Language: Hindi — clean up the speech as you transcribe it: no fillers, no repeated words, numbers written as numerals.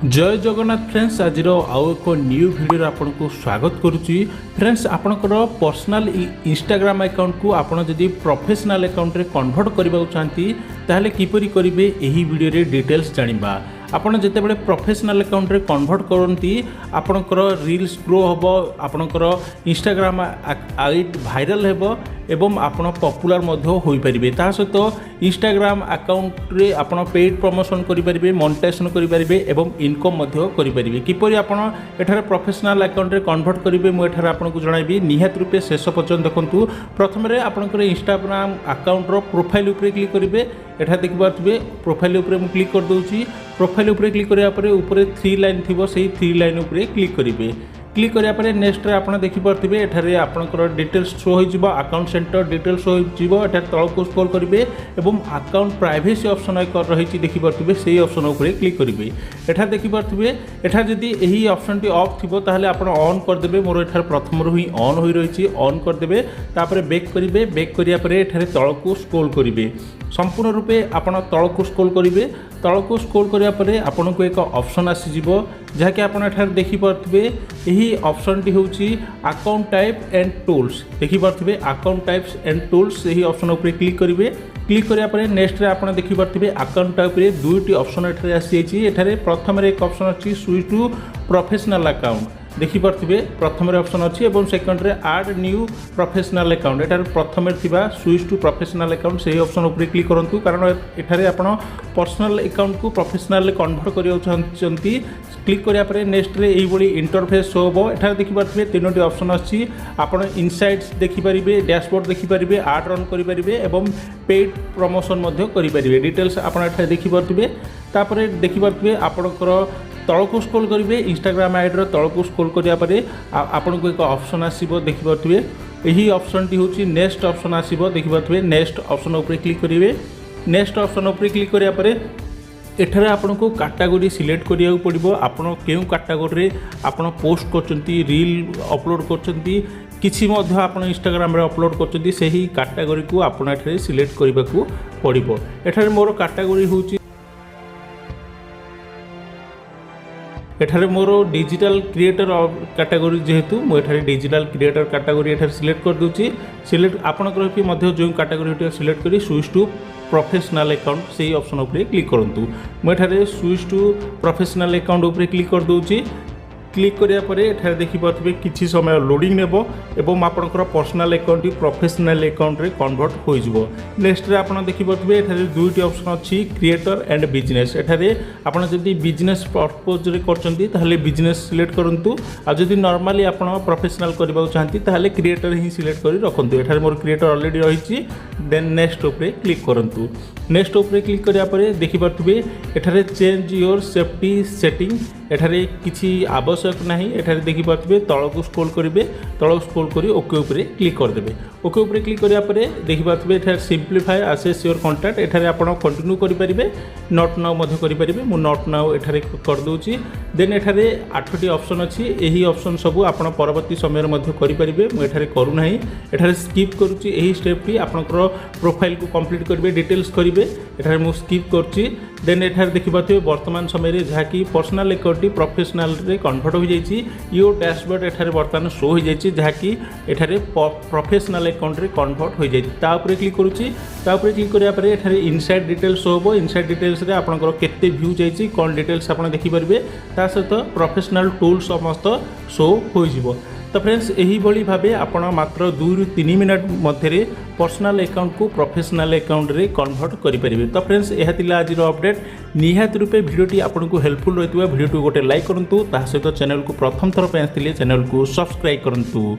जय जगन्नाथ फ्रेंड्स आज आउ एक न्यू वीडियो आपन को स्वागत करुच्ची। फ्रेंड्स आपणकर पर्सनल इंस्टाग्राम अकाउंट को आपन जदि प्रोफेशनल अकाउंट रे कन्वर्ट करबा चाहती ताहले किपरि करिवे एही वीडियो रे डिटेल्स जानिबा। आपन जेतेबेले प्रोफेशनल अकाउंट रे कन्वर्ट करंती आपणकर रील्स ग्रो हबो, आपणकर इंस्टाग्राम आईडी वायरल हेबो एवं आपण पॉपुलर मध्य होई परिबे। ता सहित इंस्टाग्राम अकाउंट रे आपण पेड प्रमोशन करि परिबे, मोनेटाइजेशन करि परिबे एवं इनकम मध्य करि परिबे। किपरि आपण एठारे प्रोफेशनल अकाउंट रे कन्वर्ट करिवे मु एठारे आपण को जणाइबी। निहात रूपे शेष पर्यंत देखंतु। प्रथम रे आपणकर इंस्टाग्राम अकाउंट रो प्रोफाइल ऊपर क्लिक करिवे। एठा देखि पारथिबे प्रोफाइल ऊपर मु क्लिक कर दोउची। प्रोफाइल ऊपर क्लिक करिया परे ऊपर 3 लाइन थिबो, सेही 3 लाइन ऊपर क्लिक करिवे। क्लिक करिया परे नेक्स्ट रे आपण देखि पारथिबे एठारे आपनकर डिटेल्स शो होई जिवो, अकाउंट सेंटर डिटेल्स शो होई जिवो। एठा तळको स्क्रॉल करिवे एवं अकाउंट प्राइवेसी ऑप्शन एक रहिछि देखि पारथिबे, सेही ऑप्शन ऊपर क्लिक करिवे। एठा देखि पारथिबे एठा जदि एही ऑप्शन टी ऑफ थिबो ताहले आपण ऑन कर देबे। मोर एठार प्रथम रु ही ऑन होई रहिछि, ऑन कर देबे। तापरे बैक करिवे। बैक करिया परे एठारे तळको स्क्रॉल करिवे। संपूर्ण रूपे आपण तळको स्क्रॉल करिवे। तळको स्क्रॉल करिया परे आपण को एक ऑप्शन आसी जिवो जहा कि आपण एठार देखि पारथिबे। एही ऑप्शन टी होउची अकाउंट टाइप एंड टूल्स। देखि पारथिबे अकाउंट टाइप्स एंड टूल्स, एही ऑप्शन ऊपर क्लिक करिवे। क्लिक करिया परे नेक्स्ट रे आपण देखि पारथिबे अकाउंट टाइप रे दुईटी ऑप्शन एठारे आसी जाइछि। एठारे प्रथम रे एक ऑप्शन अछि स्विच टू प्रोफेशनल अकाउंट। देखि पारथिबे प्रथम रे ऑप्शन अछि एवं सेकंड रे ऐड न्यू प्रोफेशनल अकाउंट। एठारे प्रथम रे थिबा स्विच टू प्रोफेशनल अकाउंट सेही ऑप्शन ऊपर क्लिक करंतु, कारण एठारे आपण पर्सनल अकाउंट को प्रोफेशनल कन्वर्ट करियो चाहंती। क्लिक करिया परे नेक्स्ट रे एही बडी इंटरफेस शो होबो। एठारे देखि पारथिबे तीनोटी ऑप्शन अछि। आपण इनसाइट्स देखि परिबे, डैशबोर्ड देखि परिबे, ऐड रन करि परिबे एवं पेड प्रमोशन मध्ये करि परिबे। डिटेल्स आपण एठारे देखि पारथिबे। तापरे देखि पारथिबे आपणकर तळको स्क्रॉल करिवे। इंस्टाग्राम आईडी रो तळको स्क्रॉल करिया परे आपण को एक ऑप्शन आसीबो देखि पारथिबे। एही ऑप्शन टी होची नेक्स्ट ऑप्शन आसीबो देखि पारथिबे। नेक्स्ट ऑप्शन ऊपर क्लिक करिवे। नेक्स्ट ऑप्शन ऊपर क्लिक करिया परे एठारे आपन को कैटेगरी सिलेक्ट करिया पड़िबो। आपन केउ कैटेगरी रे आपन पोस्ट करचंती, रील अपलोड करचंती, किछि मध्य आपन इंस्टाग्राम रे अपलोड करचंती, सेही कैटेगरी को आपन एठारे सिलेक्ट करिबाकू पड़िबो। एठारे मोर कैटेगरी होची एठारे मोर डिजिटल क्रिएटर कैटेगरी जेहेतु मु एठारे डिजिटल क्रिएटर कैटेगरी एठारे सिलेक्ट कर दूची। सिलेक्ट आपनकर कि मध्य जो कैटेगरी सिलेक्ट करी स्विच टू प्रोफेशनल अकाउंट सेही ऑप्शन ऊपर क्लिक करंतु। मु एठारे स्विच टू प्रोफेशनल अकाउंट ऊपर क्लिक कर दूची। क्लिक करिया परे एठारे देखि पारथिबे किछि समय लोडिंग नेबो एवं आपनकर पर्सनल अकाउंट प्रोफेशनल अकाउंट रे कन्वर्ट होई जिवो। नेक्स्ट रे आपण देखि पारथिबे एठारे दुईटी ऑप्शन अछि क्रिएटर एंड बिजनेस। एठारे आपण जदि बिजनेस पर्पज रे करचंती ताहले बिजनेस सिलेक्ट करंतु, आ जदि नॉर्मली आपण प्रोफेशनल करबा चाहंती ताहले क्रिएटर ही सिलेक्ट करि रखंतु। एठारे मोर क्रिएटर ऑलरेडी रहिछि। देन नेक्स्ट ऊपर क्लिक करंतु। नेक्स्ट ऊपर क्लिक करिया परे देखि पारथिबे एठारे चेंज योर सेफ्टी सेटिंग। एठारे किछि आवश्यक नहीं। एठारे देखि पारथिबे तळको स्क्रॉल करिवे। तळ स्क्रॉल करी ओके ऊपर क्लिक कर देबे। ओके ऊपर क्लिक करिया परे देखि पारथिबे एठारे सिंपलीफाई असेस योर कांटेक्ट। एठारे आपण कंटिन्यू करि परिबे, नॉट नाउ मध्ये करि परिबे। मु नॉट नाउ एठारे कर दोउची। देन एठारे 8टी ऑप्शन अछि। एही ऑप्शन सब आपण परवर्ती समय मध्ये करि परिबे। मु एठारे करू नाही, एठारे स्किप करूची। एही स्टेप टी आपनकर प्रोफाइल को कंप्लीट करिवे, डिटेल्स करिवे। एठारे मु स्किप करची। देन एठारे देखि पारथिबे वर्तमान समय रे जहा कि पर्सनल अकाउंट प्रोफेशनल रे कन्वर्ट हो जाइछि। यो डैशबोर्ड एठारे वर्तमान शो हो जाइछि जहा कि एठारे प्रोफेशनल अकाउंट रे कन्वर्ट हो जाइछि। ता ऊपर क्लिक करूची। ता ऊपर क्लिक करिया परे एठारे इनसाइड डिटेल्स शो होबो। इनसाइड डिटेल्स रे आपनकर केते व्यू जाइछि, कोन डिटेल्स आपण देखि परिबे। ता सहित प्रोफेशनल टूल्स समस्त शो हो जिवो। तो फ्रेंड्स यही भली भाबे आपण मात्र 2 ରୁ 3 मिनट मध्य पर्सनल अकाउंट को प्रोफेशनल अकाउंट रे कन्वर्ट करि परिबे। तो फ्रेंड्स यह थिला आज अपडेट। निहात रूपे वीडियोटी आपन को हेल्पफुल रहितबा वीडियो को गोटे लाइक करंतु। ता सहित चैनल को प्रथम थर पे आस्थिले चैनल को सब्सक्राइब करंतु।